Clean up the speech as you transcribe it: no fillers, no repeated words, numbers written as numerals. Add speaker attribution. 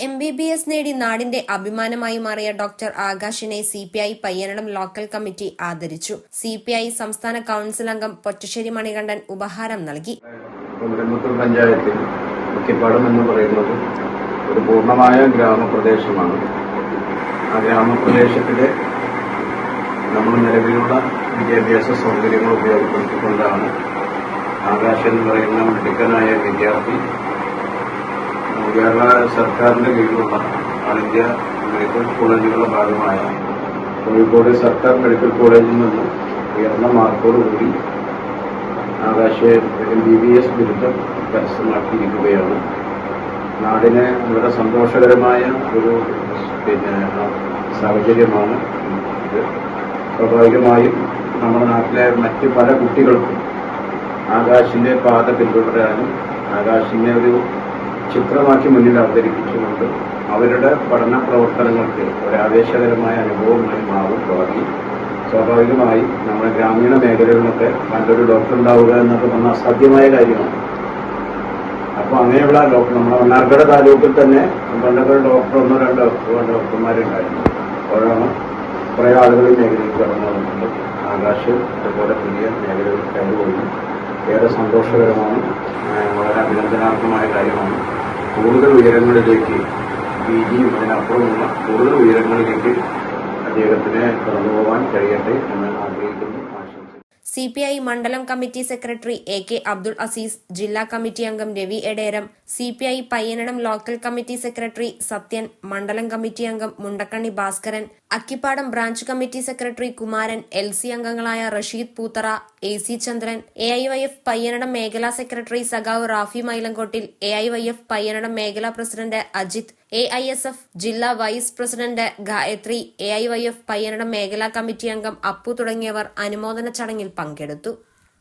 Speaker 1: MBBS നേടി നാടിന്റെ അഭിമാനമായി മാറിയ ഡോക്ടർ ആകാശിനെ CPI പയ്യനടം ലോക്കൽ കമ്മിറ്റി ആദരിച്ചു. CPI സംസ്ഥാന കൌൺസിൽ അംഗം പൊറ്റശ്ശേരി മണികണ്ഠൻ ഉപഹാരം നൽകി.
Speaker 2: പഞ്ചായത്തിൽ അക്കിപ്പാടം എന്ന് പറയുന്നത് ഒരു പൂർണ്ണമായ ഗ്രാമപ്രദേശമാണ്. ആ ഗ്രാമപ്രദേശത്തിലെ നമ്മൾ നിലവിലുള്ള വിദ്യാഭ്യാസ സൗകര്യങ്ങൾ ഉപയോഗപ്പെടുത്തിക്കൊണ്ടാണ് ആകാശ് എന്ന് പറയുന്ന മിടുക്കനായ വിദ്യാർത്ഥി കേരള സർക്കാരിന്റെ കീഴിലുള്ള ഓൾ ഇന്ത്യ മെഡിക്കൽ കോളേജുകളുടെ ഭാഗമായ കോഴിക്കോട് സർക്കാർ മെഡിക്കൽ കോളേജിൽ നിന്ന് ഉയർന്ന മാർക്കോടുകൂടി ആകാശ് MBBS ബിരുദം കരസ്ഥമാക്കിയിരിക്കുകയാണ്. നാടിന് വളരെ സന്തോഷകരമായ ഒരു സാഹചര്യമാണ് ഇത്. സ്വാഭാവികമായും നമ്മുടെ നാട്ടിലെ മറ്റ് പല കുട്ടികൾക്കും ആകാശിന്റെ പാത പിന്തുടരാനും ആകാശിനെ ഒരു ചിത്രമാക്കി മുന്നിൽ അവതരിപ്പിച്ചുകൊണ്ട് അവരുടെ പഠന പ്രവർത്തനങ്ങൾക്ക് ഒരാവേശകരമായ അനുഭവമായി മാറും ഭാവി. സ്വാഭാവികമായി നമ്മുടെ ഗ്രാമീണ മേഖലകളിലൊക്കെ നല്ലൊരു ഡോക്ടർ ഉണ്ടാവുക എന്നത് നമ്മൾ അസാധ്യമായ കാര്യമാണ്. അപ്പോൾ അങ്ങനെയുള്ള ഡോക്ടർ നമ്മുടെ മണ്ണാർക്കാട് താലൂക്കിൽ തന്നെ പണ്ടൊക്കെ ഡോക്ടർ ഒന്നോ രണ്ടോ ഡോക്ടർമാരുണ്ടായിരുന്നു. അപ്പോഴാണ് കുറേ ആളുകൾ ഈ മേഖലയിൽ കടന്നു വന്നിട്ടുണ്ട്. ആകാശ് അതുപോലെ പുതിയ മേഖലകളിൽ കയറുകയും ഏറെ സന്തോഷകരമാണ്, വളരെ അഭിനന്ദനാർഹമായ കാര്യമാണ്. കൂടുതൽ ഉയരങ്ങളിലേക്ക് PGയും അതിനപ്പുറമുള്ള കൂടുതൽ ഉയരങ്ങളിലേക്ക് അദ്ദേഹത്തിന് കടന്നുപോകാൻ കഴിയട്ടെ എന്ന് ആഗ്രഹിക്കുന്നു.
Speaker 1: CPI മണ്ഡലം committee secretary AK Abdul Azeez, ജില്ലാ കമ്മിറ്റി അംഗം Ravi Ederam, CPI Payyanadam local committee secretary Sathyan, മണ്ഡലം കമ്മിറ്റി അംഗം Mundakkanni Bhaskaran, Akkippadam branch committee secretary Kumaran, LC അംഗങ്ങളായ റഷീദ് പൂത്തറ, AC ചന്ദ്രൻ, AIYF പയ്യനടം മേഖലാ സെക്രട്ടറി സഖാവ് റാഫി മൈലങ്കോട്ടിൽ, AIYF പയ്യനടം മേഖലാ പ്രസിഡന്റ് അജിത്, AISF ജില്ലാ vice president Gayathri, AIYF Payyanadam മേഖലാ കമ്മിറ്റി അംഗം അപ്പു തുടങ്ങിയവർ അനുമോദന ചടങ്ങിൽ പങ്കെടുത്തു.